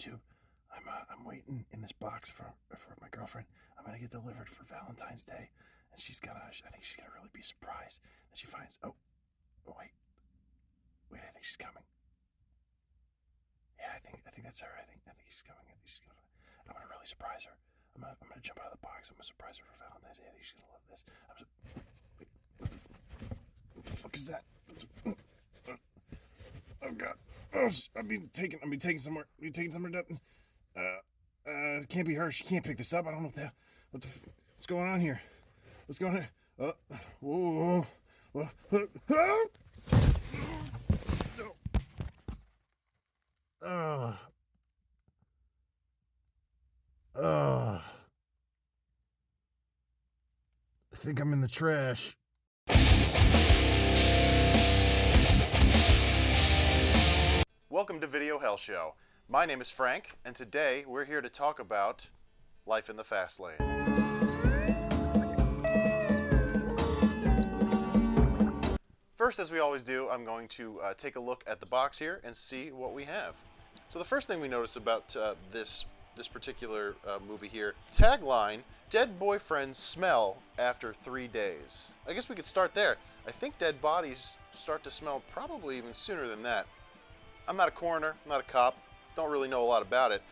YouTube. I'm waiting in this box for my girlfriend. I'm gonna get delivered for Valentine's Day, and I think she's gonna really be surprised that she finds. Oh wait, I think she's coming. Yeah, I think that's her. I think she's coming. I think she's gonna. I'm gonna really surprise her. I'm gonna jump out of the box. I'm gonna surprise her for Valentine's Day. I think she's gonna love this. Wait, what the fuck is that? Oh God! Oh, I'll be taken somewhere. Down. It can't be her. She can't pick this up. I don't know what's going on here. What's going on? Whoa. I think I'm in the trash. Welcome to Video Hell Show. My name is Frank, and today we're here to talk about life in the fast lane. First, as we always do, I'm going to take a look at the box here and see what we have. So the first thing we notice about this particular movie here, tagline, dead boyfriends smell after 3 days. I guess we could start there. I think dead bodies start to smell probably even sooner than that. I'm not a coroner, I'm not a cop, don't really know a lot about it,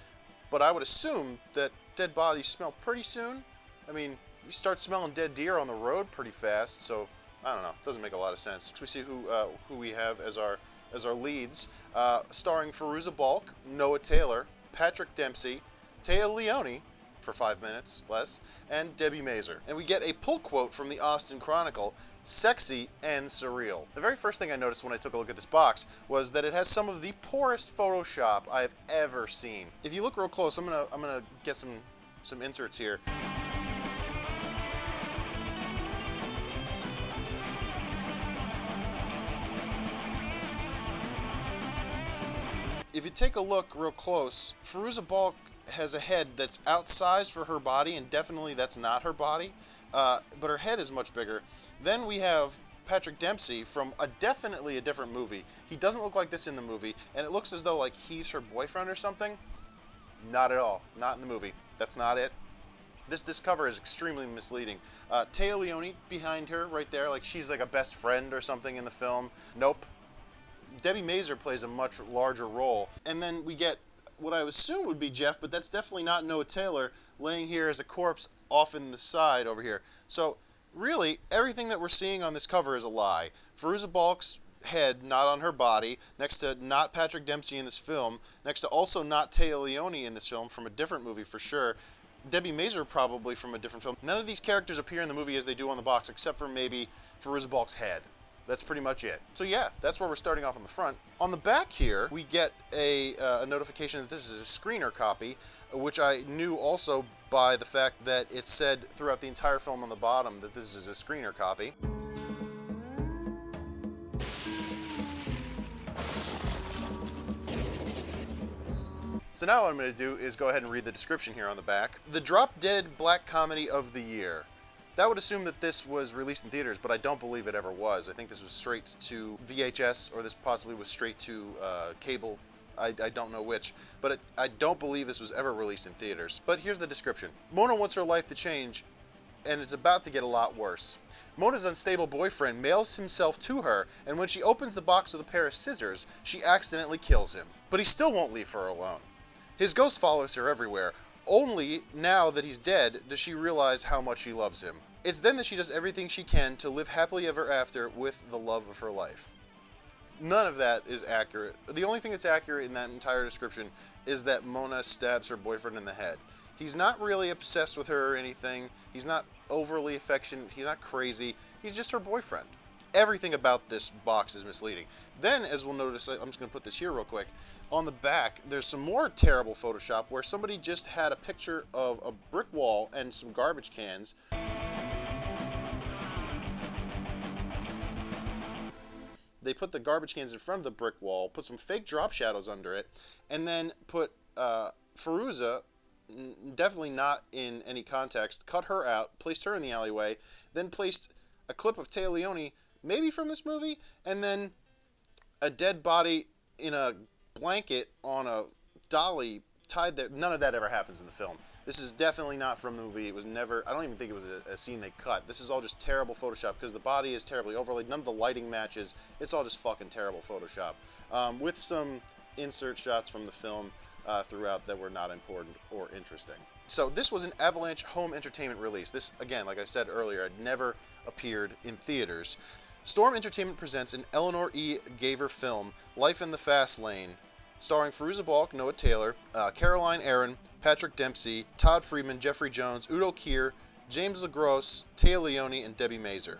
but I would assume that dead bodies smell pretty soon. I mean, you start smelling dead deer on the road pretty fast, so I don't know, doesn't make a lot of sense. Next we see who we have as our leads, starring Fairuza Balk, Noah Taylor, Patrick Dempsey, Téa Leoni, for 5 minutes less, and Debi Mazar. And we get a pull quote from the Austin Chronicle, sexy and surreal. The very first thing I noticed when I took a look at this box was that it has some of the poorest Photoshop I've ever seen. If you look real close, I'm gonna get some inserts here. If you take a look real close, Fairuza Balk has a head that's outsized for her body, and definitely that's not her body, but her head is much bigger. Then we have Patrick Dempsey from definitely a different movie. He doesn't look like this in the movie, and it looks as though like he's her boyfriend or something. Not at all. Not in the movie. That's not it. This cover is extremely misleading. Téa Leoni behind her right there, like she's like a best friend or something in the film. Nope. Debi Mazar plays a much larger role. And then we get what I assume would be Jeff, but that's definitely not Noah Taylor, laying here as a corpse off in the side over here. So really, everything that we're seeing on this cover is a lie. Fairuza Balk's head not on her body, next to not Patrick Dempsey in this film, next to also not Téa Leoni in this film, from a different movie for sure. Debi Mazar probably from a different film. None of these characters appear in the movie as they do on the box, except for maybe Fairuza Balk's head. That's pretty much it. So yeah, that's where we're starting off on the front. On the back here, we get a notification that this is a screener copy, which I knew also by the fact that it said throughout the entire film on the bottom that this is a screener copy. So now what I'm going to do is go ahead and read the description here on the back. The drop-dead black comedy of the year. That would assume that this was released in theaters, but I don't believe it ever was. I think this was straight to VHS, or this possibly was straight to cable. I don't know which, but I don't believe this was ever released in theaters. But here's the description. Mona wants her life to change, and it's about to get a lot worse. Mona's unstable boyfriend mails himself to her, and when she opens the box with a pair of scissors, she accidentally kills him. But he still won't leave her alone. His ghost follows her everywhere. Only now that he's dead does she realize how much she loves him. It's then that she does everything she can to live happily ever after with the love of her life. None of that is accurate. The only thing that's accurate in that entire description is that Mona stabs her boyfriend in the head. He's not really obsessed with her or anything. He's not overly affectionate. He's not crazy. He's just her boyfriend. Everything about this box is misleading. Then, as we'll notice, I'm just going to put this here real quick. On the back, there's some more terrible Photoshop where somebody just had a picture of a brick wall and some garbage cans. They put the garbage cans in front of the brick wall, put some fake drop shadows under it, and then put Fairuza, definitely not in any context, cut her out, placed her in the alleyway, then placed a clip of Téa Leoni, maybe from this movie, and then a dead body in a blanket on a dolly tied there. None of that ever happens in the film. This is definitely not from the movie. It was never, I don't even think it was a scene they cut. This is all just terrible Photoshop because the body is terribly overlaid. None of the lighting matches. It's all just fucking terrible Photoshop. With some insert shots from the film throughout that were not important or interesting. So this was an Avalanche home entertainment release. This, again, like I said earlier, had never appeared in theaters. Storm Entertainment presents an Eleanor E. Gaver film, Life in the Fast Lane, starring Fairuza Balk, Noah Taylor, Caroline Aaron, Patrick Dempsey, Todd Friedman, Jeffrey Jones, Udo Kier, James LaGrosse, Téa Leoni, and Debi Mazar.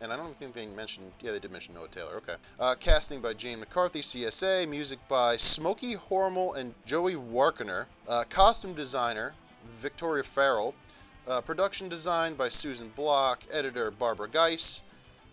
And I don't think they mentioned, yeah, they did mention Noah Taylor, okay. Casting by Jane McCarthy, CSA, music by Smokey Hormel and Joey Warkener, costume designer Victoria Farrell, production design by Susan Block, editor Barbara Geiss.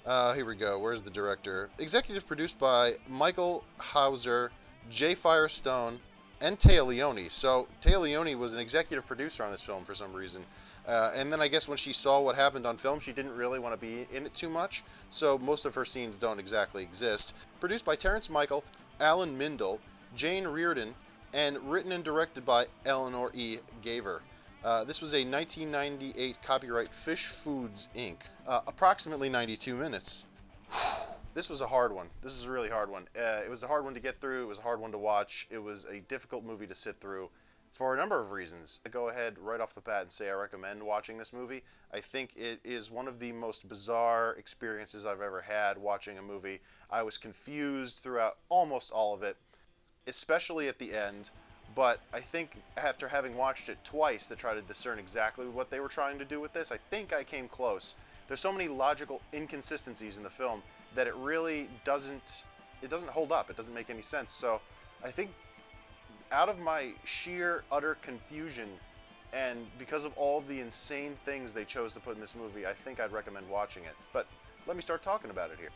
Here we go, where's the director? Executive produced by Michael Hauser, Jay Firestone, and Téa Leoni. So Téa Leoni was an executive producer on this film for some reason. And then I guess when she saw what happened on film, she didn't really want to be in it too much, so most of her scenes don't exactly exist. Produced by Terrence Michael, Alan Mindel, Jane Reardon, and written and directed by Eleanor E. Gaver. This was a 1998 copyright Fish Foods, Inc. Approximately 92 minutes. This was a hard one. This is a really hard one. It was a hard one to get through. It was a hard one to watch. It was a difficult movie to sit through for a number of reasons. I go ahead right off the bat and say I recommend watching this movie. I think it is one of the most bizarre experiences I've ever had watching a movie. I was confused throughout almost all of it, especially at the end. But I think after having watched it twice to try to discern exactly what they were trying to do with this, I think I came close. There's so many logical inconsistencies in the film that it really doesn't hold up. It doesn't make any sense. So I think out of my sheer utter confusion and because of all the insane things they chose to put in this movie, I think I'd recommend watching it. But let me start talking about it here.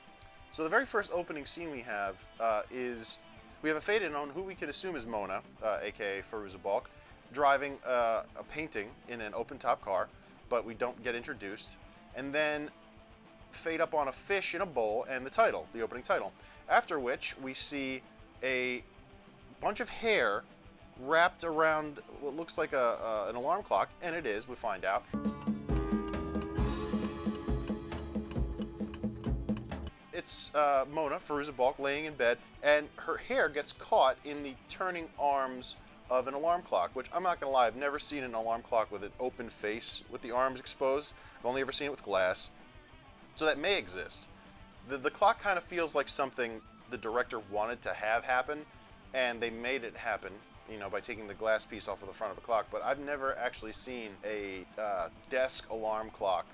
So the very first opening scene we have is we have a fade-in on who we could assume is Mona, aka Fairuza Balk, driving a painting in an open-top car, but we don't get introduced. And then fade up on a fish in a bowl and the title, the opening title. After which we see a bunch of hair wrapped around what looks like an alarm clock, and it is, we find out. It's Mona, Fairuza Balk, laying in bed, and her hair gets caught in the turning arms of an alarm clock, which I'm not going to lie, I've never seen an alarm clock with an open face with the arms exposed. I've only ever seen it with glass. So that may exist. The clock kind of feels like something the director wanted to have happen, and they made it happen, you know, by taking the glass piece off of the front of a clock. But I've never actually seen a desk alarm clock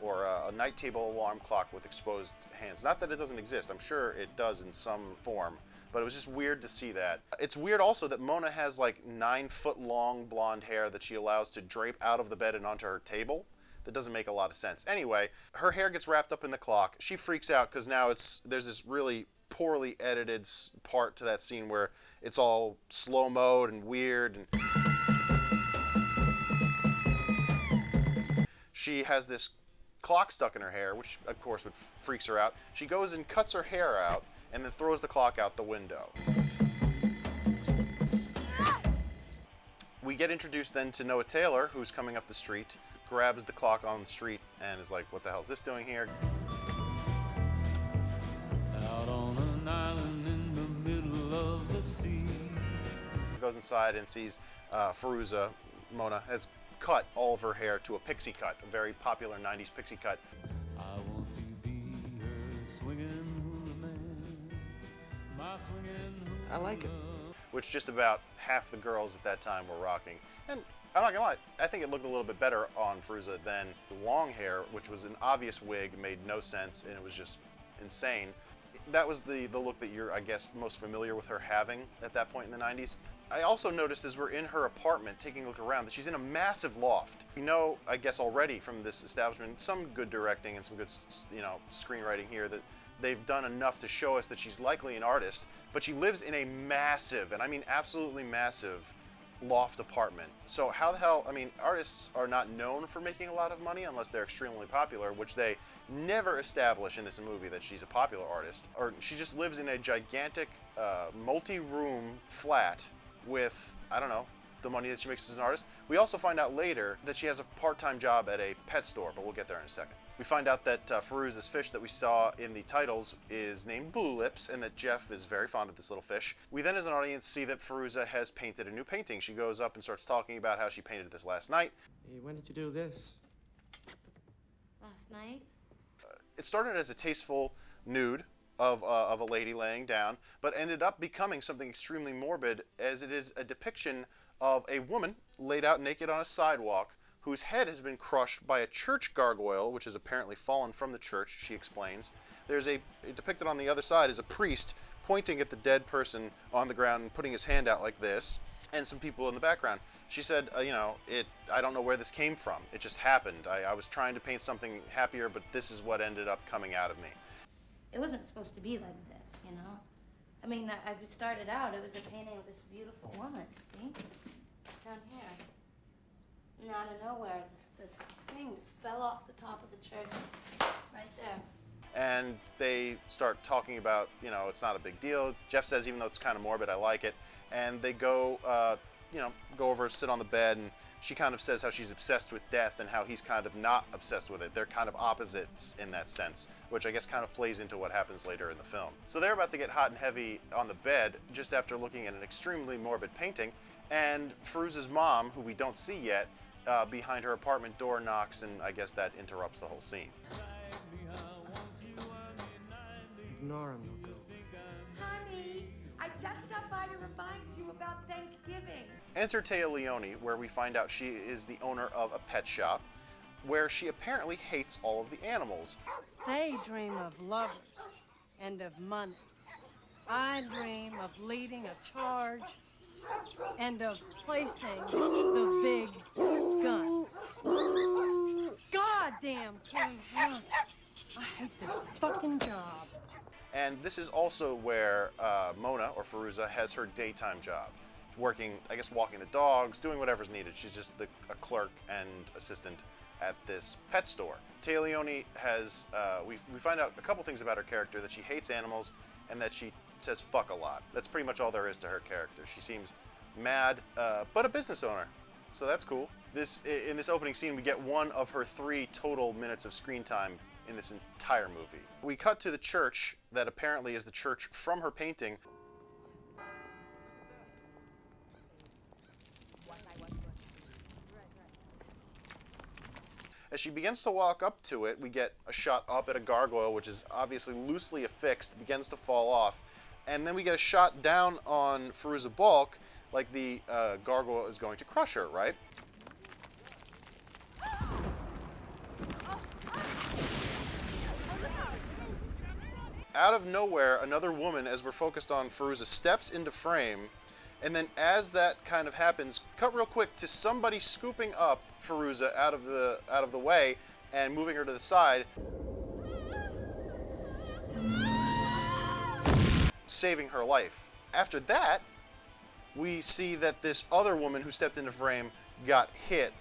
or a night table alarm clock with exposed hands. Not that it doesn't exist. I'm sure it does in some form. But it was just weird to see that. It's weird also that Mona has like 9-foot-long blonde hair that she allows to drape out of the bed and onto her table. That doesn't make a lot of sense. Anyway, her hair gets wrapped up in the clock. She freaks out because now there's this really poorly edited part to that scene where it's all slow-moed and weird. And she has this clock stuck in her hair, which of course freaks her out. She goes and cuts her hair out and then throws the clock out the window. We get introduced then to Noah Taylor, who's coming up the street, grabs the clock on the street and is like, what the hell is this doing here? Out on an island in the middle of the sea. Goes inside and sees Fairuza, Mona, has cut all of her hair to a pixie cut, a very popular 90s pixie cut. I want to be her swinging hula man, my swinging hula. I like it. Which just about half the girls at that time were rocking. And I'm not gonna lie, I think it looked a little bit better on Fairuza than the long hair, which was an obvious wig, made no sense, and it was just insane. That was the look that you're, I guess, most familiar with her having at that point in the 90s. I also noticed as we're in her apartment taking a look around that she's in a massive loft. We know, I guess already from this establishment, some good directing and some good, screenwriting here, that they've done enough to show us that she's likely an artist, but she lives in a massive, and I mean absolutely massive, loft apartment. So how the hell, I mean, artists are not known for making a lot of money unless they're extremely popular, which they never establish in this movie that she's a popular artist. Or she just lives in a gigantic multi-room flat with, I don't know, the money that she makes as an artist. We also find out later that she has a part-time job at a pet store, but we'll get there in a second. We find out that Fairuza's fish that we saw in the titles is named Blue Lips, and that Jeff is very fond of this little fish. We then, as an audience, see that Fairuza has painted a new painting. She goes up and starts talking about how she painted this last night. Hey, when did you do this? Last night? It started as a tasteful nude of a lady laying down, but ended up becoming something extremely morbid, as it is a depiction of a woman laid out naked on a sidewalk whose head has been crushed by a church gargoyle, which has apparently fallen from the church, she explains. There's depicted on the other side is a priest pointing at the dead person on the ground and putting his hand out like this, and some people in the background. She said, I don't know where this came from. It just happened. I was trying to paint something happier, but this is what ended up coming out of me. It wasn't supposed to be like this, you know? I mean, I started out, it was a painting of this beautiful woman, see? Down here. And out of nowhere, the thing just fell off the top of the church, right there. And they start talking about, it's not a big deal. Jeff says, even though it's kind of morbid, I like it. And they go, go over, sit on the bed, and she kind of says how she's obsessed with death and how he's kind of not obsessed with it. They're kind of opposites in that sense, which I guess kind of plays into what happens later in the film. So they're about to get hot and heavy on the bed just after looking at an extremely morbid painting, and Fairuza's mom, who we don't see yet, behind her apartment door knocks, and I guess that interrupts the whole scene. Ignore him, they'll go. Honey, I just stopped by to remind you about Thanksgiving. Enter Téa Leoni, where we find out she is the owner of a pet shop, where she apparently hates all of the animals. They dream of lovers and of money. I dream of leading a charge and of placing the big gun. Goddamn King Hamilton. I hate this fucking job. And this is also where Mona, or Fairuza, has her daytime job. Working, I guess, walking the dogs, doing whatever's needed. She's just a clerk and assistant at this pet store. Téa Leoni has, we find out a couple things about her character, that she hates animals and that she says fuck a lot. That's pretty much all there is to her character. She seems mad, but a business owner, so that's cool. In this opening scene, we get one of her 3 total minutes of screen time in this entire movie. We cut to the church that apparently is the church from her painting. As she begins to walk up to it, we get a shot up at a gargoyle, which is obviously loosely affixed, begins to fall off. And then we get a shot down on Fairuza Balk, like the gargoyle is going to crush her, right? Out of nowhere, another woman, as we're focused on Fairuza, steps into frame. And then as that kind of happens, cut real quick to somebody scooping up Fairuza out of the way and moving her to the side, saving her life. After that, we see that this other woman who stepped into frame got hit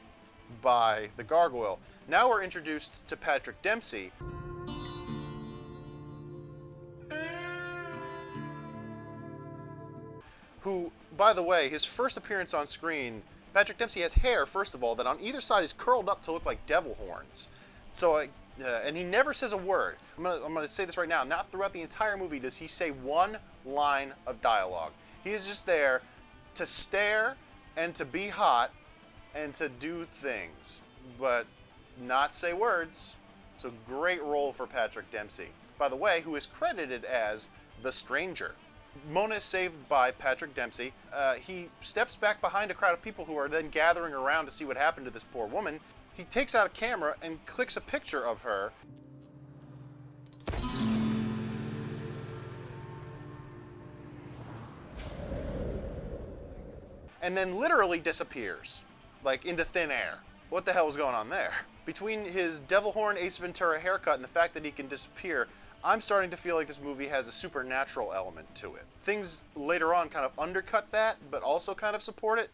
by the gargoyle. Now we're introduced to Patrick Dempsey, who, by the way, his first appearance on screen, Patrick Dempsey has hair, first of all, that on either side is curled up to look like devil horns. So, and he never says a word. I'm gonna say this right now. Not throughout the entire movie does he say one line of dialogue. He is just there to stare and to be hot and to do things, but not say words. So great role for Patrick Dempsey. By the way, who is credited as the Stranger. Mona is saved by Patrick Dempsey. He steps back behind a crowd of people who are then gathering around to see what happened to this poor woman. He takes out a camera and clicks a picture of her. And then literally disappears, like into thin air. What the hell was going on there? Between his devil horn Ace Ventura haircut and the fact that he can disappear, I'm starting to feel like this movie has a supernatural element to it. Things later on kind of undercut that, but also kind of support it.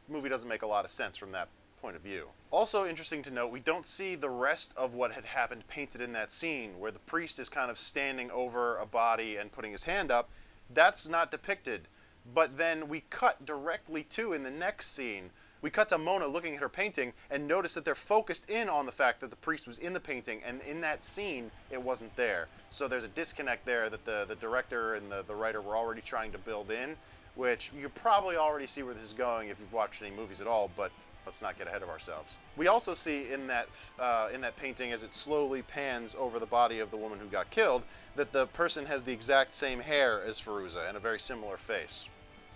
The movie doesn't make a lot of sense from that point of view. Also interesting to note, we don't see the rest of what had happened painted in that scene, where the priest is kind of standing over a body and putting his hand up. That's not depicted. But then we cut directly to, in the next scene, we cut to Mona looking at her painting and notice that they're focused in on the fact that the priest was in the painting, and in that scene, it wasn't there. So there's a disconnect there that the director and the writer were already trying to build in, which you probably already see where this is going if you've watched any movies at all, but let's not get ahead of ourselves. We also see in that painting, as it slowly pans over the body of the woman who got killed, that the person has the exact same hair as Fairuza and a very similar face.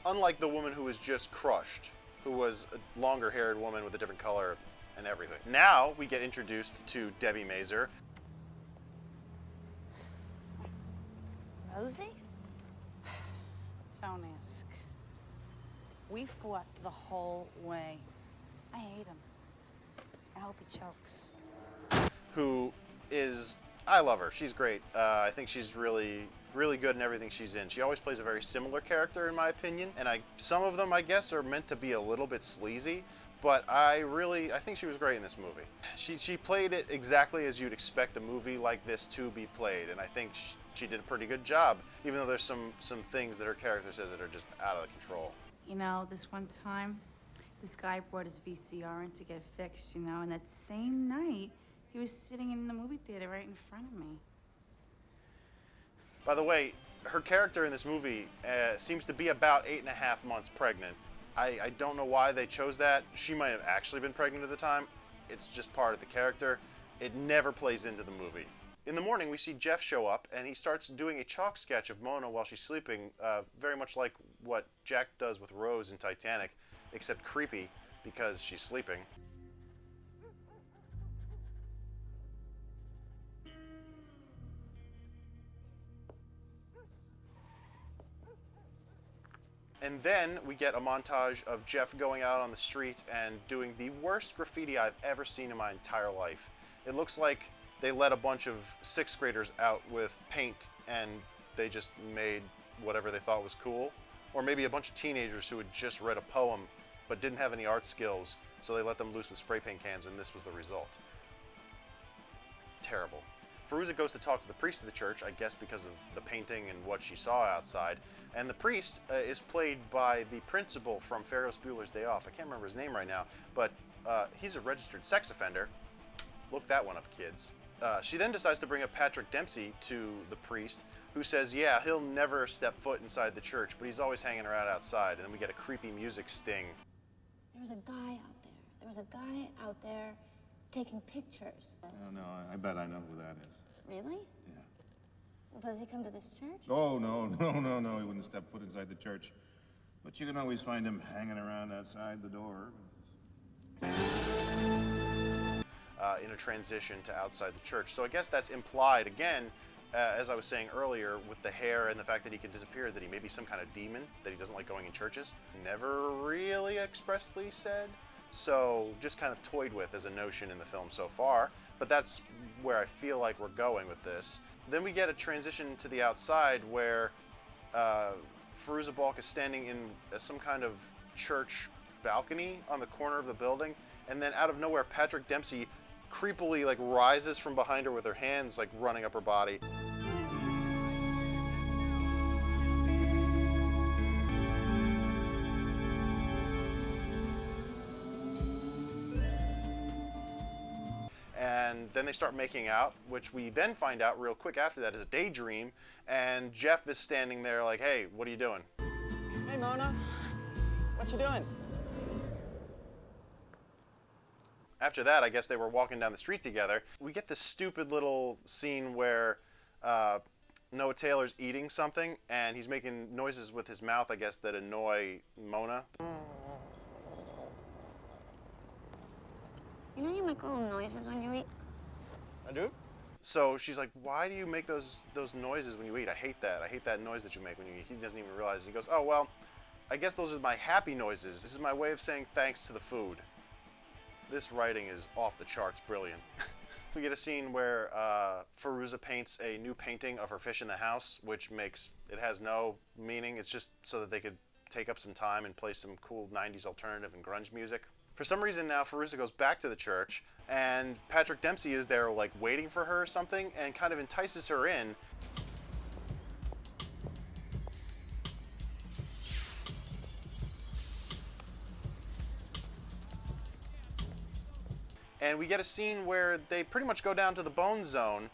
Unlike the woman who was just crushed, who was a longer-haired woman with a different color and everything. Now we get introduced to Debi Mazar. Rosie? Don't ask. We fought the whole way. I hate him. I hope he chokes. Who is, I love her. She's great. I think she's really good in everything she's in. She always plays a very similar character, in my opinion. And some of them, I guess, are meant to be a little bit sleazy. But I think she was great in this movie. She played it exactly as you'd expect a movie like this to be played. And I think she did a pretty good job, even though there's some things that her character says that are just out of control. You know, this one time, this guy brought his VCR in to get fixed, you know, and that same night, he was sitting in the movie theater right in front of me. By the way, her character in this movie seems to be about 8.5 months pregnant. I don't know why they chose that. She might have actually been pregnant at the time. It's just part of the character. It never plays into the movie. In the morning, we see Jeff show up, and he starts doing a chalk sketch of Mona while she's sleeping, very much like what Jack does with Rose in Titanic, except creepy because she's sleeping. And then we get a montage of Jeff going out on the street and doing the worst graffiti I've ever seen in my entire life. It looks like they let a bunch of 6th graders out with paint and they just made whatever they thought was cool. Or maybe a bunch of teenagers who had just read a poem but didn't have any art skills, so they let them loose with spray paint cans, and this was the result. Terrible. Fairuza goes to talk to the priest of the church, I guess because of the painting and what she saw outside. And the priest is played by the principal from Ferris Bueller's Day Off. I can't remember his name right now, but he's a registered sex offender. Look that one up, kids. She then decides to bring up Patrick Dempsey to the priest, who says, yeah, he'll never step foot inside the church, but he's always hanging around outside. And then we get a creepy music sting. There was a guy out there. There was a guy out there taking pictures. Oh, no, I bet I know who that is. Really? Yeah. Does he come to this church? Oh, no, he wouldn't step foot inside the church. But you can always find him hanging around outside the door. In a transition to outside the church. So I guess that's implied, again, as I was saying earlier, with the hair and the fact that he can disappear, that he may be some kind of demon, that he doesn't like going in churches. Never really expressly said. So just kind of toyed with as a notion in the film so far. But that's where I feel like we're going with this. Then we get a transition to the outside where Fairuza Balk is standing in some kind of church balcony on the corner of the building, and then out of nowhere Patrick Dempsey creepily rises from behind her with her hands running up her body. And then they start making out, which we then find out real quick after that is a daydream, and Jeff is standing there like, hey, what are you doing? Hey, Mona. What you doing? After that, I guess they were walking down the street together. We get this stupid little scene where Noah Taylor's eating something, and he's making noises with his mouth, I guess, that annoy Mona. You know you make little noises when you eat? I do? So she's like, why do you make those noises when you eat? I hate that. I hate that noise that you make when you eat. He doesn't even realize it. He goes, oh, well, I guess those are my happy noises. This is my way of saying thanks to the food. This writing is off the charts brilliant. We get a scene where Fairuza paints a new painting of her fish in the house, which it has no meaning. It's just so that they could take up some time and play some cool 90s alternative and grunge music. For some reason now, Fairuza goes back to the church, and Patrick Dempsey is there waiting for her or something, and kind of entices her in. And we get a scene where they pretty much go down to the Bone Zone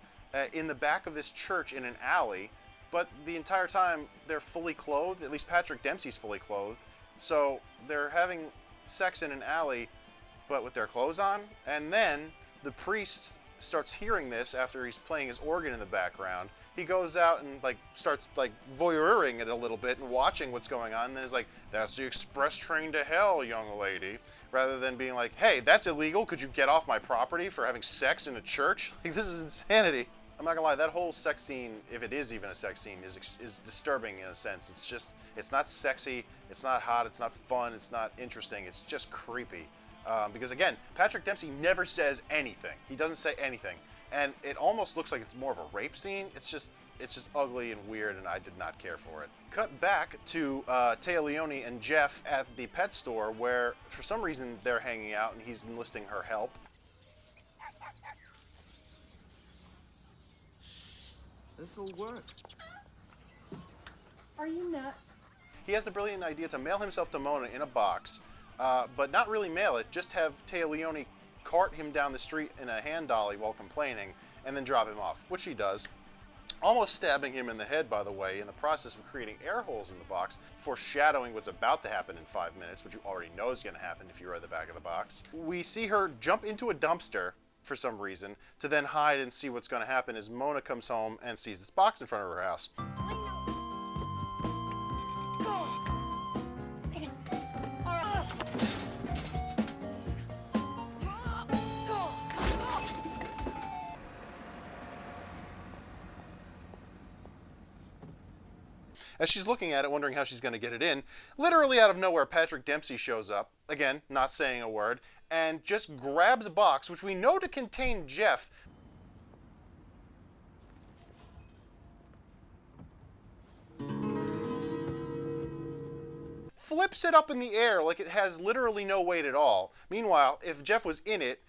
in the back of this church in an alley, but the entire time they're fully clothed, at least Patrick Dempsey's fully clothed, so they're having sex in an alley, but with their clothes on, and then the priest starts hearing this after he's playing his organ in the background. He goes out and starts voyeuring it a little bit and watching what's going on, and then is like, "That's the express train to hell, young lady," rather than being like, "Hey, that's illegal. Could you get off my property for having sex in a church?" Like, this is insanity. I'm not gonna lie, that whole sex scene, if it is even a sex scene, is disturbing in a sense. It's not sexy, it's not hot, it's not fun, it's not interesting, it's just creepy. Because again, Patrick Dempsey never says anything. He doesn't say anything. And it almost looks like it's more of a rape scene. It's just ugly and weird, and I did not care for it. Cut back to Téa Leoni and Jeff at the pet store, where for some reason they're hanging out and he's enlisting her help. This'll work. Are you nuts? He has the brilliant idea to mail himself to Mona in a box, but not really mail it, just have Téa Leoni cart him down the street in a hand dolly while complaining, and then drop him off, which he does. Almost stabbing him in the head, by the way, in the process of creating air holes in the box, foreshadowing what's about to happen in 5 minutes, which you already know is going to happen if you read the back of the box. We see her jump into a dumpster, for some reason, to then hide and see what's going to happen as Mona comes home and sees this box in front of her house. As she's looking at it, wondering how she's going to get it in, literally out of nowhere, Patrick Dempsey shows up, again, not saying a word, and just grabs a box, which we know to contain Jeff. Flips it up in the air like it has literally no weight at all. Meanwhile, if Jeff was in it,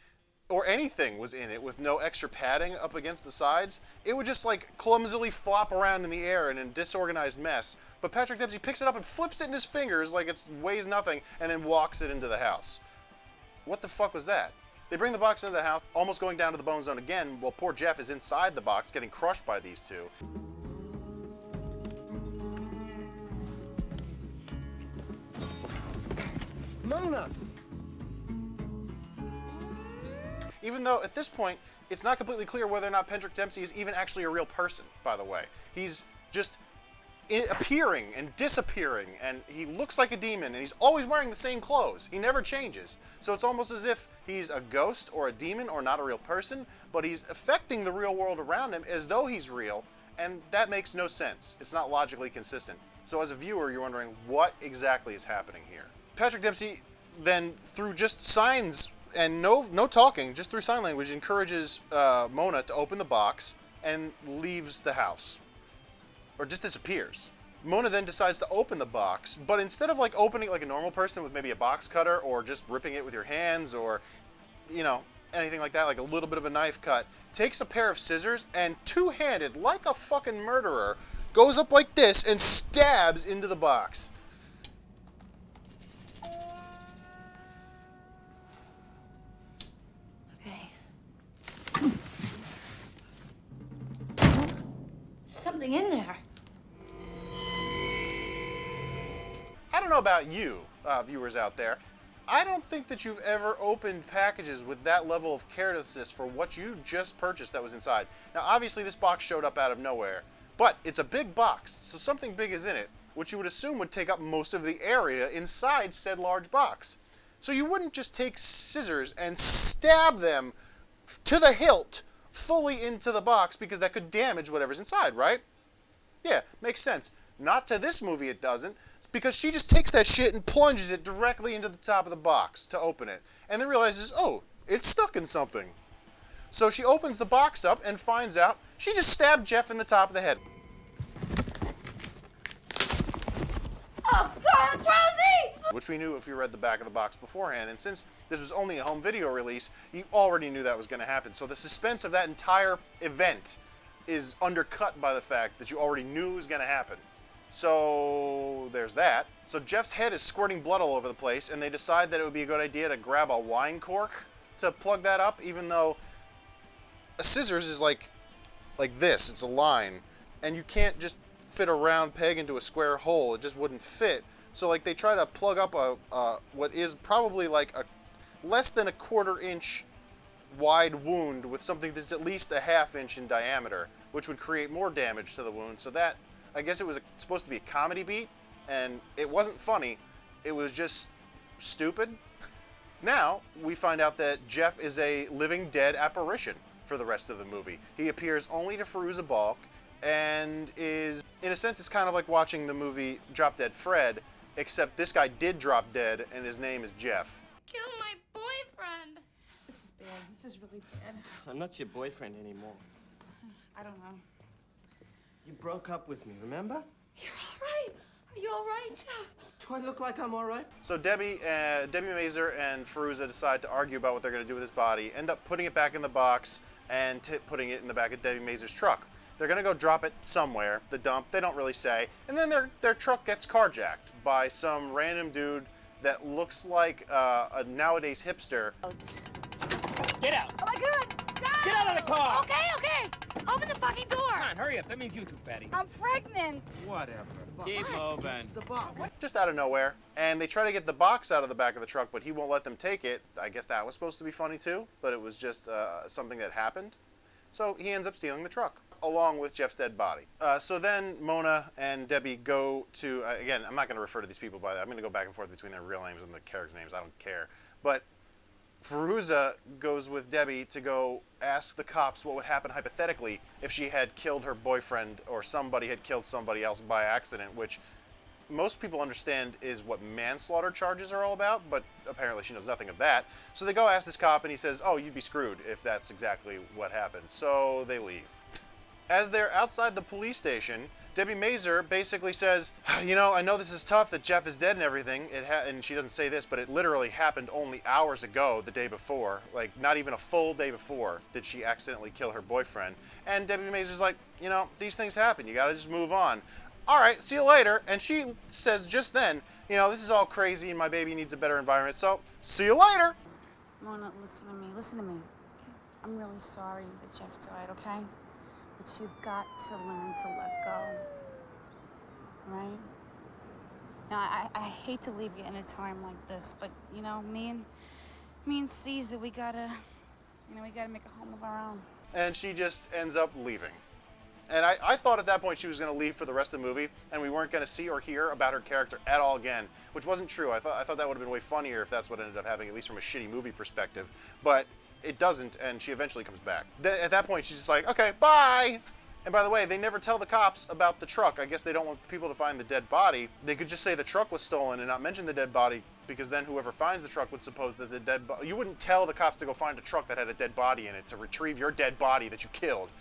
or anything was in it with no extra padding up against the sides, it would just clumsily flop around in the air in a disorganized mess. But Patrick Dempsey picks it up and flips it in his fingers like it weighs nothing, and then walks it into the house. What the fuck was that? They bring the box into the house, almost going down to the Bone Zone again, while poor Jeff is inside the box getting crushed by these two. Mona! Even though, at this point, it's not completely clear whether or not Patrick Dempsey is even actually a real person, by the way. He's just appearing and disappearing, and he looks like a demon, and he's always wearing the same clothes. He never changes. So it's almost as if he's a ghost or a demon or not a real person, but he's affecting the real world around him as though he's real, and that makes no sense. It's not logically consistent. So as a viewer, you're wondering what exactly is happening here. Patrick Dempsey then, through just signs and no talking, just through sign language, encourages Mona to open the box and leaves the house. Or just disappears. Mona then decides to open the box, but instead of opening it like a normal person with maybe a box cutter or just ripping it with your hands or, anything like that, like a little bit of a knife cut, takes a pair of scissors and two-handed, like a fucking murderer, goes up like this and stabs into the box. Something in there. I don't know about you, viewers out there. I don't think that you've ever opened packages with that level of carelessness for what you just purchased that was inside. Now, obviously, this box showed up out of nowhere, but it's a big box, so something big is in it, which you would assume would take up most of the area inside said large box. So you wouldn't just take scissors and stab them to the hilt fully into the box because that could damage whatever's inside, right? Yeah, makes sense. Not to this movie it doesn't. It's because she just takes that shit and plunges it directly into the top of the box to open it. And then realizes, oh, it's stuck in something. So she opens the box up and finds out she just stabbed Jeff in the top of the head. Oh, God, Rosie! Which we knew if you read the back of the box beforehand. And since this was only a home video release, you already knew that was going to happen. So the suspense of that entire event is undercut by the fact that you already knew it was going to happen. So there's that. So Jeff's head is squirting blood all over the place, and they decide that it would be a good idea to grab a wine cork to plug that up, even though a scissors is like this. It's a line, and you can't just fit a round peg into a square hole. It just wouldn't fit. So like they try to plug up a what is probably like a less than a 1/4 inch wide wound with something that's at least a 1/2 inch in diameter, which would create more damage to the wound. So that, I guess it was supposed to be a comedy beat, and it wasn't funny. It was just stupid. Now we find out that Jeff is a living dead apparition for the rest of the movie. He appears only to Fairuza Balk, and is, in a sense, it's kind of like watching the movie Drop Dead Fred, except this guy did drop dead, and his name is Jeff. Kill my boyfriend. This is bad. This is really bad. I'm not your boyfriend anymore. I don't know. You broke up with me, remember? You're all right. Are you all right, Jeff? Do I look like I'm all right? So Debi Mazar and Fairuza decide to argue about what they're going to do with his body, end up putting it back in the box and putting it in the back of Debi Mazar's truck. They're going to go drop it somewhere, the dump, they don't really say, and then their truck gets carjacked by some random dude that looks like a nowadays hipster. Get out. Oh my God! No! Get out of the car. Okay. Open the fucking door. Come on, hurry up. That means you too, fatty. I'm pregnant. Whatever. Keep moving. The box. Just out of nowhere, and they try to get the box out of the back of the truck, but he won't let them take it. I guess that was supposed to be funny too, but it was just something that happened. So he ends up stealing the truck, along with Jeff's dead body. So then Mona and Debi go to, again, I'm not going to refer to these people by that. I'm going to go back and forth between their real names and the character names. I don't care. But Fairuza goes with Debi to go ask the cops what would happen hypothetically if she had killed her boyfriend or somebody had killed somebody else by accident, which most people understand is what manslaughter charges are all about, but apparently she knows nothing of that. So they go ask this cop, and he says, oh, you'd be screwed if that's exactly what happened. So they leave. As they're outside the police station, Debi Mazar basically says, you know, I know this is tough that Jeff is dead and everything, and she doesn't say this, but it literally happened only hours ago, the day before, like not even a full day before did she accidentally kill her boyfriend. And Debi Mazar's like, you know, these things happen, you gotta just move on. All right, see you later. And she says just then, you know, this is all crazy and my baby needs a better environment, so see you later. Mona, listen to me. I'm really sorry that Jeff died, okay? But you've got to learn to let go, right? Now, I hate to leave you in a time like this, but, you know, me and Caesar, we gotta make a home of our own. And she just ends up leaving. And I thought at that point she was going to leave for the rest of the movie, and we weren't going to see or hear about her character at all again, which wasn't true. I thought that would have been way funnier if that's what ended up happening, at least from a shitty movie perspective. But it doesn't, and she eventually comes back. At that point, she's just like, okay, bye! And by the way, they never tell the cops about the truck. I guess they don't want people to find the dead body. They could just say the truck was stolen and not mention the dead body, because then whoever finds the truck would suppose that the dead body... You wouldn't tell the cops to go find a truck that had a dead body in it to retrieve your dead body that you killed.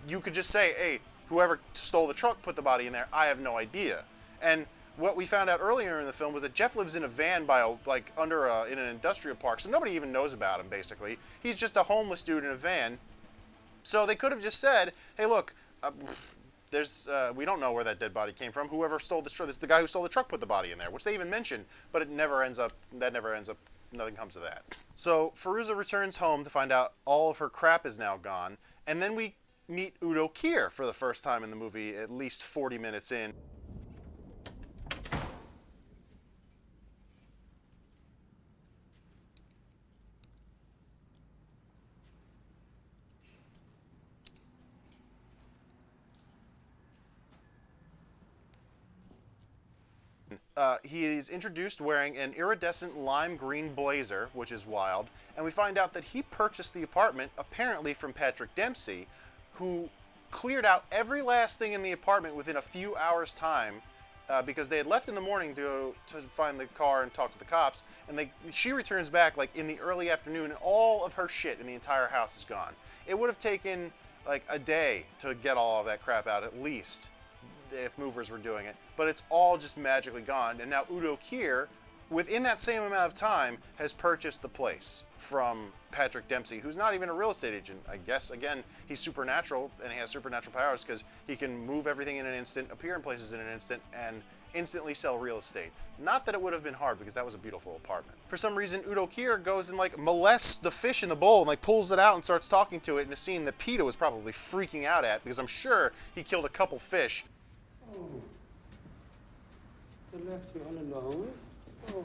You could just say, hey, whoever stole the truck put the body in there. I have no idea. And what we found out earlier in the film was that Jeff lives in a van in an industrial park, so nobody even knows about him, basically. He's just a homeless dude in a van. So they could have just said, hey, look, we don't know where that dead body came from. Whoever stole the truck, the guy who stole the truck put the body in there, which they even mentioned, but nothing comes of that. So Fairuza returns home to find out all of her crap is now gone, and then we meet Udo Kier for the first time in the movie, at least 40 minutes in. He is introduced wearing an iridescent lime green blazer, which is wild, and we find out that he purchased the apartment apparently from Patrick Dempsey, who cleared out every last thing in the apartment within a few hours' time, because they had left in the morning to find the car and talk to the cops, and she returns back like in the early afternoon, and all of her shit in the entire house is gone. It would have taken like a day to get all of that crap out, at least, if movers were doing it, but it's all just magically gone. And now Udo Kier, within that same amount of time, has purchased the place from Patrick Dempsey, who's not even a real estate agent. I guess, again, he's supernatural, and he has supernatural powers because he can move everything in an instant, appear in places in an instant, and instantly sell real estate. Not that it would have been hard, because that was a beautiful apartment. For some reason, Udo Kier goes and like molests the fish in the bowl and like pulls it out and starts talking to it in a scene that PETA was probably freaking out at, because I'm sure he killed a couple fish. Oh. They left you all alone? Oh.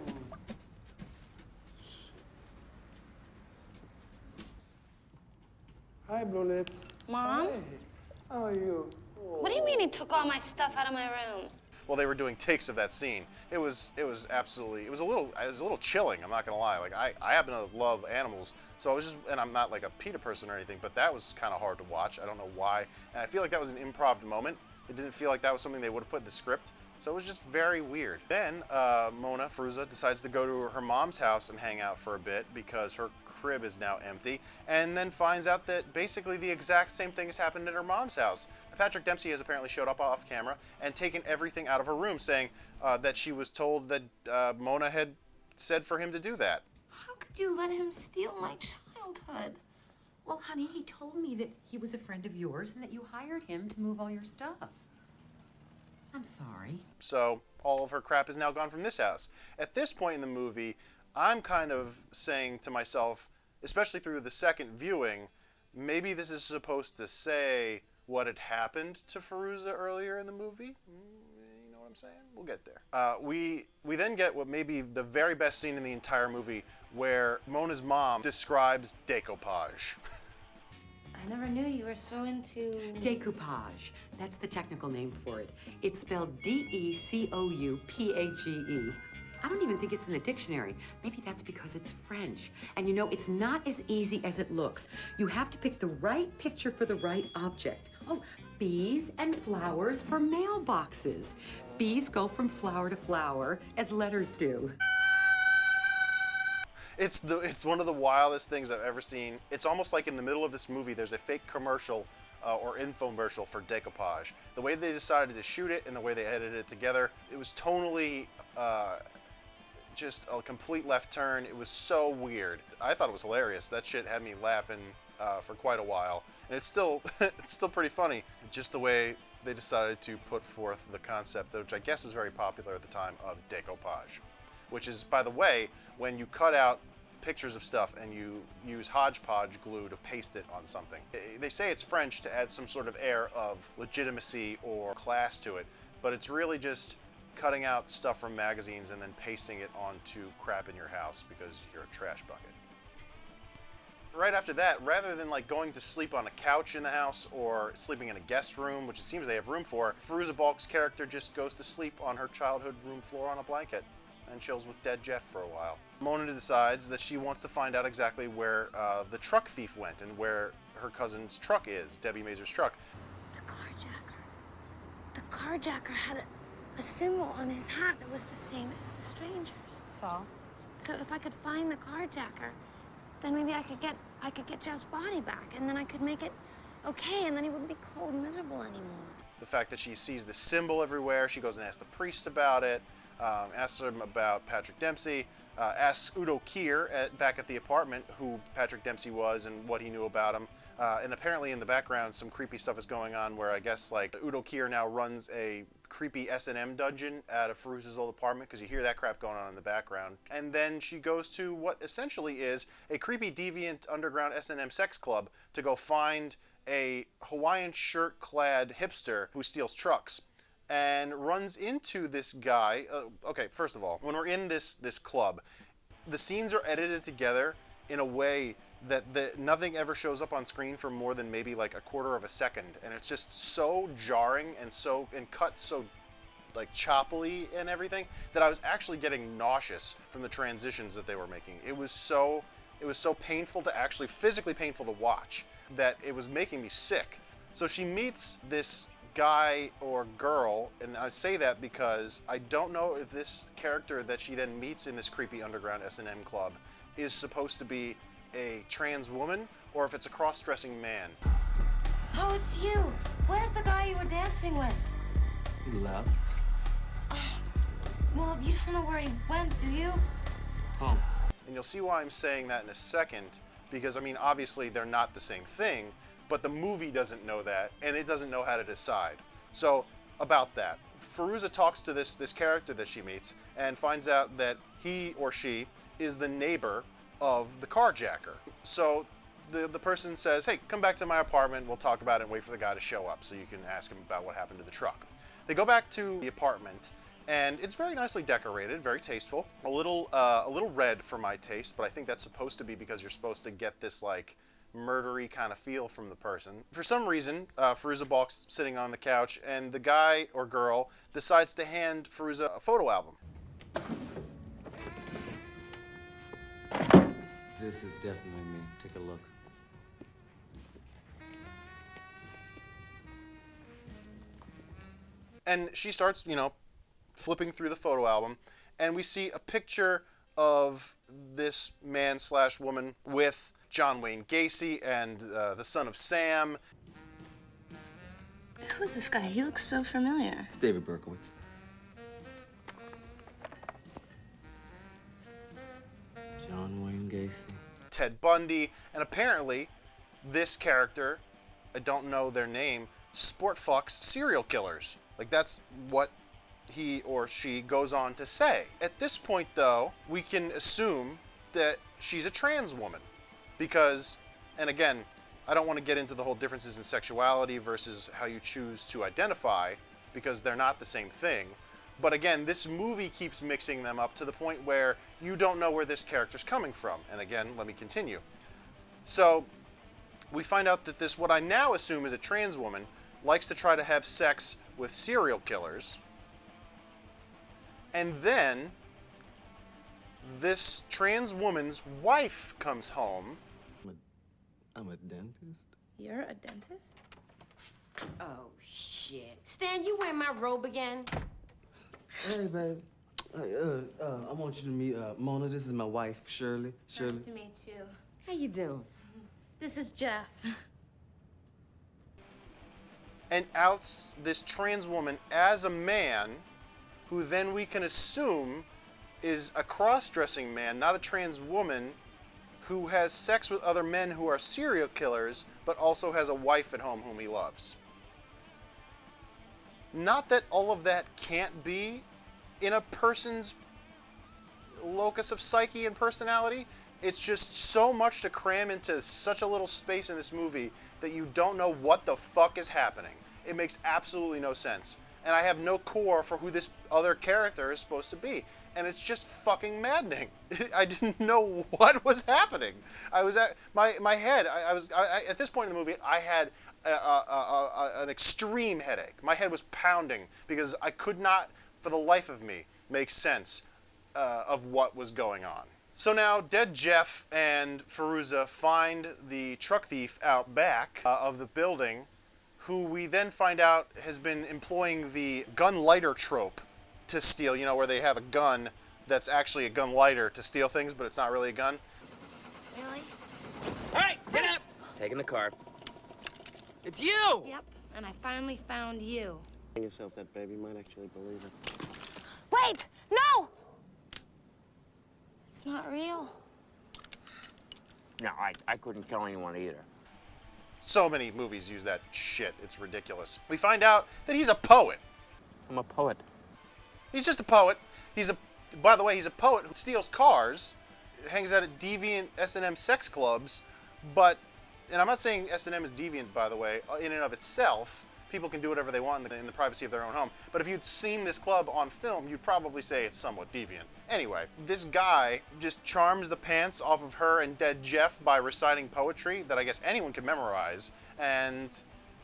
Hi, Blue Lips. Mom? Hi. How are you? What do you mean he took all my stuff out of my room? While they were doing takes of that scene, it was absolutely, it was a little chilling, I'm not gonna lie. Like I happen to love animals, so I was just, and I'm not like a PETA person or anything, but that was kind of hard to watch. I don't know why, and I feel like that was an improv moment. It didn't feel like that was something they would have put in the script, so it was just very weird. Then Mona, Fairuza, decides to go to her mom's house and hang out for a bit because her crib is now empty, and then finds out that basically the exact same thing has happened at her mom's house. Patrick Dempsey has apparently showed up off camera and taken everything out of her room, saying that she was told that Mona had said for him to do that. How could you let him steal my childhood? Well, honey, he told me that he was a friend of yours and that you hired him to move all your stuff. I'm sorry. So all of her crap is now gone from this house. At this point in the movie, I'm kind of saying to myself, especially through the second viewing, maybe this is supposed to say what had happened to Fairuza earlier in the movie. You know what I'm saying? We'll get there. We then get what may be the very best scene in the entire movie, where Mona's mom describes decoupage. I never knew you were so into... Decoupage. That's the technical name for it. It's spelled D-E-C-O-U-P-A-G-E. I don't even think it's in the dictionary. Maybe that's because it's French. And you know, it's not as easy as it looks. You have to pick the right picture for the right object. Oh, bees and flowers for mailboxes. Bees go from flower to flower, as letters do. It's one of the wildest things I've ever seen. It's almost like in the middle of this movie, there's a fake commercial or infomercial for decoupage. The way they decided to shoot it and the way they edited it together, it was tonally just a complete left turn. It was so weird. I thought it was hilarious. That shit had me laughing for quite a while. And it's still pretty funny. Just the way they decided to put forth the concept, which I guess was very popular at the time, of decoupage. Which is, by the way, when you cut out pictures of stuff and you use hodgepodge glue to paste it on something. They say it's French to add some sort of air of legitimacy or class to it, but it's really just cutting out stuff from magazines and then pasting it onto crap in your house because you're a trash bucket. Right after that, rather than like going to sleep on a couch in the house or sleeping in a guest room, which it seems they have room for, Fairuza Balk's character just goes to sleep on her childhood room floor on a blanket and chills with dead Jeff for a while. Mona decides that she wants to find out exactly where the truck thief went and where her cousin's truck is, Debi Mazar's truck. The carjacker had a symbol on his hat that was the same as the stranger's. So? So if I could find the carjacker, then maybe I could get Jeff's body back, and then I could make it okay, and then he wouldn't be cold and miserable anymore. The fact that she sees the symbol everywhere, she goes and asks the priest about it, asks him about Patrick Dempsey, asks Udo Kier back at the apartment who Patrick Dempsey was and what he knew about him. And apparently in the background some creepy stuff is going on where I guess like Udo Kier now runs a creepy S&M dungeon out of Fairuza's old apartment, because you hear that crap going on in the background. And then she goes to what essentially is a creepy deviant underground S&M sex club to go find a Hawaiian shirt-clad hipster who steals trucks. And runs into this guy. Okay, first of all, when we're in this club, the scenes are edited together in a way that nothing ever shows up on screen for more than maybe like a quarter of a second, and it's just so jarring and cut so like choppily and everything that I was actually getting nauseous from the transitions that they were making. It was so painful to actually physically painful to watch that it was making me sick. So she meets this guy or girl, and I say that because I don't know if this character that she then meets in this creepy underground S&M club is supposed to be a trans woman or if it's a cross-dressing man. Oh, it's you. Where's the guy you were dancing with? He left. Well, you don't know where he went, do you? Oh. And you'll see why I'm saying that in a second, because I mean, obviously they're not the same thing, but the movie doesn't know that, and it doesn't know how to decide. So, about that. Fairuza talks to this character that she meets and finds out that he or she is the neighbor of the carjacker. So the person says, hey, come back to my apartment, we'll talk about it and wait for the guy to show up so you can ask him about what happened to the truck. They go back to the apartment, and it's very nicely decorated, very tasteful. A little red for my taste, but I think that's supposed to be because you're supposed to get this like murdery kind of feel from the person. For some reason, Fairuza Balk's sitting on the couch, and the guy or girl decides to hand Fairuza a photo album. This is definitely me. Take a look. And she starts, flipping through the photo album, and we see a picture of this man/woman with John Wayne Gacy and the son of Sam. Who is this guy? He looks so familiar. It's David Berkowitz. John Wayne Gacy. Ted Bundy, and apparently this character, I don't know their name, sport fucks serial killers. Like, that's what he or she goes on to say. At this point, though, we can assume that she's a trans woman. Because, and again, I don't want to get into the whole differences in sexuality versus how you choose to identify, because they're not the same thing. But again, this movie keeps mixing them up to the point where you don't know where this character's coming from. And again, let me continue. So, we find out that this, what I now assume is a trans woman, likes to try to have sex with serial killers. And then, this trans woman's wife comes home. I'm a dentist. You're a dentist? Oh, shit. Stan, you wearing my robe again? Hey, babe. Hey, I want you to meet Mona. This is my wife, Shirley. Shirley. Nice to meet you. How you doing? This is Jeff. And outs this trans woman as a man, who then we can assume is a cross-dressing man, not a trans woman, who has sex with other men who are serial killers, but also has a wife at home whom he loves. Not that all of that can't be in a person's locus of psyche and personality. It's just so much to cram into such a little space in this movie that you don't know what the fuck is happening. It makes absolutely no sense. And I have no core for who this other character is supposed to be. And it's just fucking maddening. I didn't know what was happening. I was at my head. I at this point in the movie, I had an extreme headache. My head was pounding because I could not, for the life of me, make sense of what was going on. So now, Dead Jeff and Fairuza find the truck thief out back of the building, who we then find out has been employing the gun lighter trope to steal, where they have a gun that's actually a gun lighter to steal things, but it's not really a gun. Really? All right, get up. Taking the car. It's you! Yep, and I finally found you. Yourself that baby might actually believe it. Wait! No! It's not real. No, I couldn't kill anyone either. So many movies use that shit, it's ridiculous. We find out that he's a poet. I'm a poet. He's just a poet. By the way, he's a poet who steals cars, hangs out at deviant S&M sex clubs, and I'm not saying S&M is deviant, by the way, in and of itself. People can do whatever they want in the privacy of their own home. But if you'd seen this club on film, you'd probably say it's somewhat deviant. Anyway, this guy just charms the pants off of her and Dead Jeff by reciting poetry that I guess anyone could memorize. And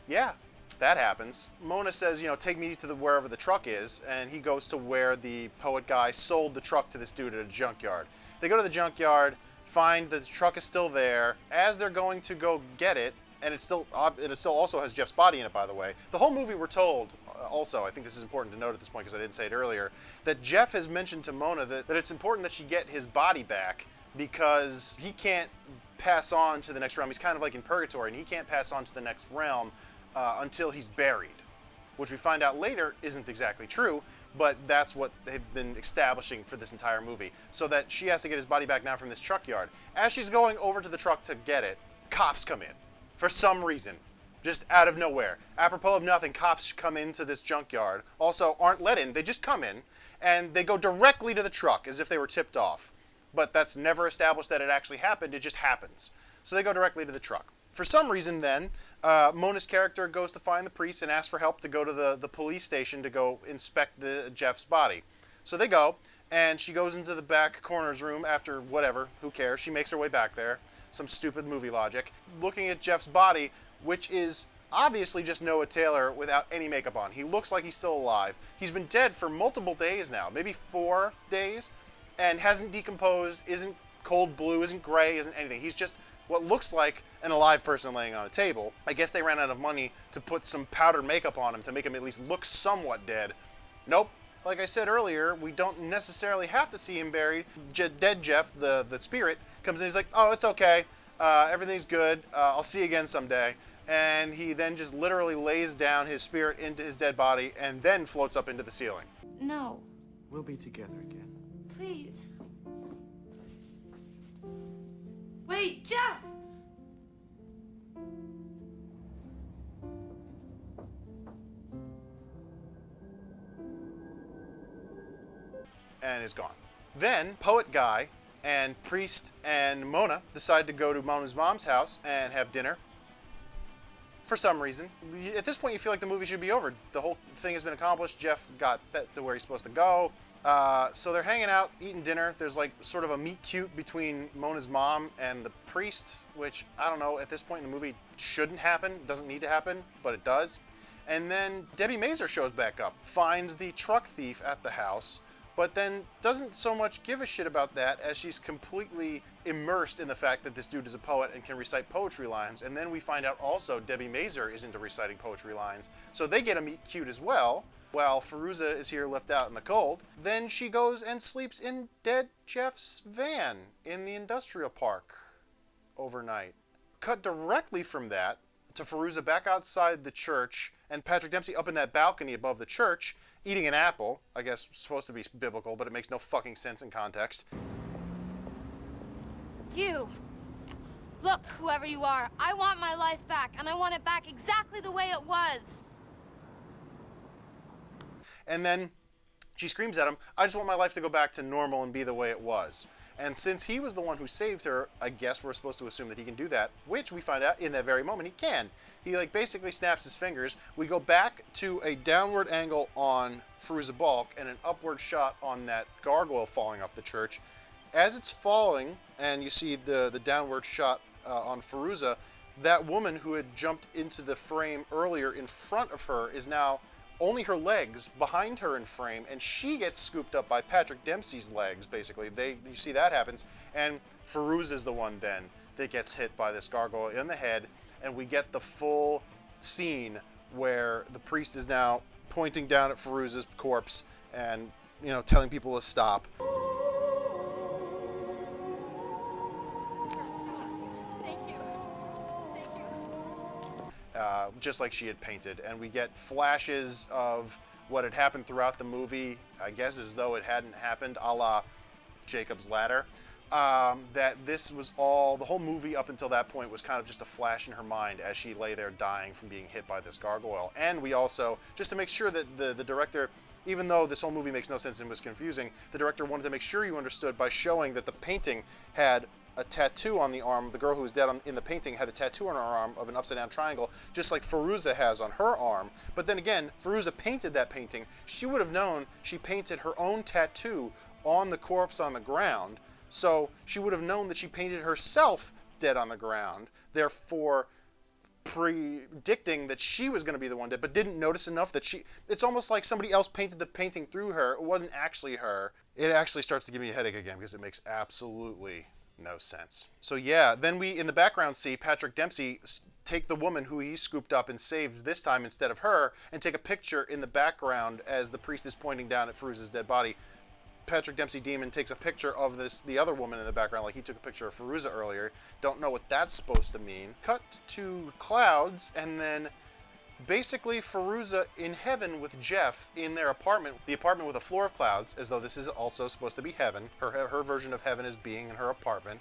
yeah, that happens. Mona says, take me to wherever the truck is, and he goes to where the poet guy sold the truck to this dude at a junkyard. They go to the junkyard, find that the truck is still there. As they're going to go get it, and it still also has Jeff's body in it, by the way. The whole movie, we're told, also, I think this is important to note at this point because I didn't say it earlier, that Jeff has mentioned to Mona that it's important that she get his body back because he can't pass on to the next realm. He's kind of like in purgatory, and he can't pass on to the next realm until he's buried, which we find out later isn't exactly true, but that's what they've been establishing for this entire movie, so that she has to get his body back now from this truck yard. As she's going over to the truck to get it, cops come in. For some reason. Just out of nowhere. Apropos of nothing, cops come into this junkyard. Also, aren't let in. They just come in, and they go directly to the truck as if they were tipped off. But that's never established that it actually happened. It just happens. So they go directly to the truck. For some reason, then, Mona's character goes to find the priest and asks for help to go to the police station to go inspect Jeff's body. So they go, and she goes into the back coroner's room after whatever, who cares. She makes her way back there. Some stupid movie logic. Looking at Jeff's body, which is obviously just Noah Taylor without any makeup on. He looks like he's still alive. He's been dead for multiple days now, maybe 4 days, and hasn't decomposed, isn't cold blue, isn't gray, isn't anything. He's just what looks like an alive person laying on a table. I guess they ran out of money to put some powdered makeup on him to make him at least look somewhat dead. Nope. Like I said earlier, we don't necessarily have to see him buried. Dead Jeff, the spirit, comes in, he's like, oh, it's okay, everything's good, I'll see you again someday. And he then just literally lays down his spirit into his dead body and then floats up into the ceiling. No. We'll be together again. Please. Wait, Jeff! And is gone. Then, Poet Guy and Priest and Mona decide to go to Mona's mom's house and have dinner. For some reason. At this point, you feel like the movie should be over. The whole thing has been accomplished. Jeff got to where he's supposed to go. So they're hanging out, eating dinner. There's like sort of a meet cute between Mona's mom and the priest, which, I don't know, at this point in the movie shouldn't happen. It doesn't need to happen, but it does. And then Debi Mazar shows back up, finds the truck thief at the house, but then doesn't so much give a shit about that as she's completely immersed in the fact that this dude is a poet and can recite poetry lines. And then we find out also Debi Mazar is into reciting poetry lines. So they get a meet cute as well, while Fairuza is here left out in the cold. Then she goes and sleeps in dead Jeff's van in the industrial park overnight. Cut directly from that to Fairuza back outside the church and Patrick Dempsey up in that balcony above the church, eating an apple. I guess supposed to be biblical, but it makes no fucking sense in context. You! Look, whoever you are, I want my life back, and I want it back exactly the way it was. And then she screams at him, I just want my life to go back to normal and be the way it was. And since he was the one who saved her, I guess we're supposed to assume that he can do that, which we find out in that very moment he can. He basically snaps his fingers. We go back to a downward angle on Fairuza Balk and an upward shot on that gargoyle falling off the church. As it's falling, and you see the downward shot on Fairuza, that woman who had jumped into the frame earlier in front of her is now only her legs behind her in frame, and she gets scooped up by Patrick Dempsey's legs, basically. You see that happens, and Fairuza is the one then that gets hit by this gargoyle in the head, and we get the full scene where the priest is now pointing down at Fairuza's corpse and, telling people to stop. Just like she had painted, and we get flashes of what had happened throughout the movie, I guess as though it hadn't happened, a la Jacob's Ladder. That this was all, the whole movie up until that point was kind of just a flash in her mind as she lay there dying from being hit by this gargoyle. And we also, just to make sure that the director, even though this whole movie makes no sense and was confusing, the director wanted to make sure you understood by showing that the painting had a tattoo on the arm. The girl who was dead in the painting had a tattoo on her arm of an upside-down triangle, just like Fairuza has on her arm. But then again, Fairuza painted that painting. She would have known she painted her own tattoo on the corpse on the ground, so she would have known that she painted herself dead on the ground, therefore predicting that she was going to be the one dead, but didn't notice enough that it's almost like somebody else painted the painting through her. It wasn't actually her. It actually starts to give me a headache again because it makes absolutely no sense. So yeah, then we in the background see Patrick Dempsey take the woman who he scooped up and saved this time instead of her and take a picture in the background as the priest is pointing down at Fairuza's dead body. Patrick Dempsey Demon takes a picture of the other woman in the background like he took a picture of Fairuza earlier. Don't know what that's supposed to mean. Cut to clouds and then basically Fairuza in heaven with Jeff in their apartment, the apartment with a floor of clouds, as though this is also supposed to be heaven. Her version of heaven is being in her apartment.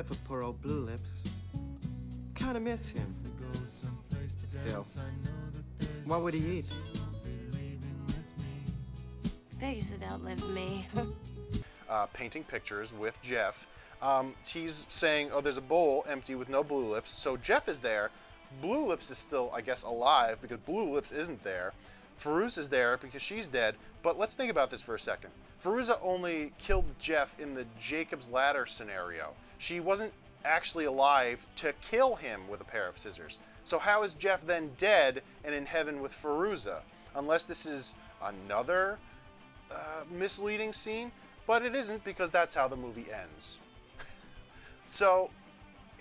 for poor old Blue Lips. Kinda miss him. Still, what would he eat? They used to outlive me. Painting pictures with Jeff. He's saying, oh, there's a bowl empty with no Blue Lips. So Jeff is there. Blue Lips is still, I guess, alive because Blue Lips isn't there. Fairuza is there because she's dead. But let's think about this for a second. Fairuza only killed Jeff in the Jacob's Ladder scenario. She wasn't actually alive to kill him with a pair of scissors. So how is Jeff then dead and in heaven with Fairuza? Unless this is another misleading scene. But it isn't, because that's how the movie ends. So,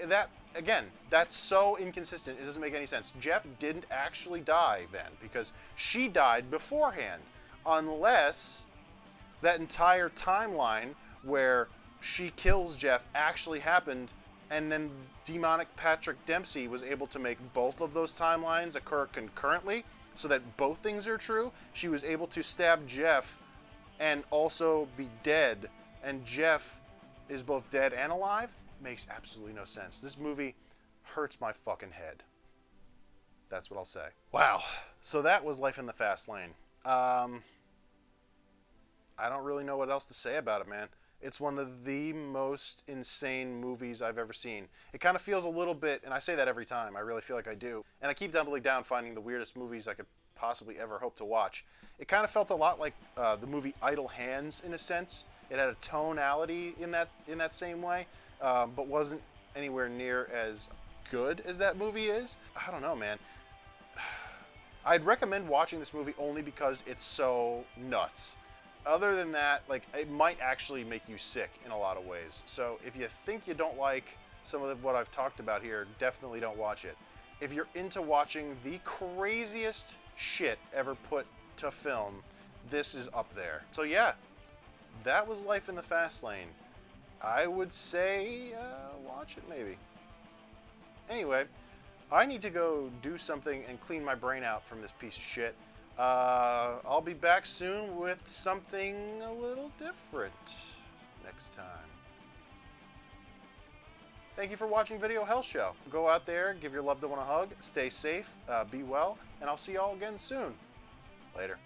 that, again, that's so inconsistent, it doesn't make any sense. Jeff didn't actually die then, because she died beforehand. Unless that entire timeline where she kills Jeff actually happened, and then demonic Patrick Dempsey was able to make both of those timelines occur concurrently, so that both things are true. She was able to stab Jeff and also be dead, and Jeff is both dead and alive. Makes absolutely no sense. This movie hurts my fucking head. That's what I'll say. Wow. So that was Life in the Fast Lane. I don't really know what else to say about it, man. It's one of the most insane movies I've ever seen. It kind of feels a little bit, and I say that every time, I really feel like I do, and I keep doubling down finding the weirdest movies I could possibly ever hope to watch. It kind of felt a lot like the movie Idle Hands, in a sense. It had a tonality in that same way, but wasn't anywhere near as good as that movie is. I don't know, man. I'd recommend watching this movie only because it's so nuts. Other than that, like, it might actually make you sick in a lot of ways. So if you think you don't like some of what I've talked about here, definitely don't watch it. If you're into watching the craziest shit ever put to film, this is up there. So yeah, that was Life in the Fast Lane. I would say watch it maybe. Anyway, I need to go do something and clean my brain out from this piece of shit. I'll be back soon with something a little different next time. Thank you for watching Video Hell Show. Go out there, give your loved one a hug, stay safe, be well, and I'll see y'all again soon. Later.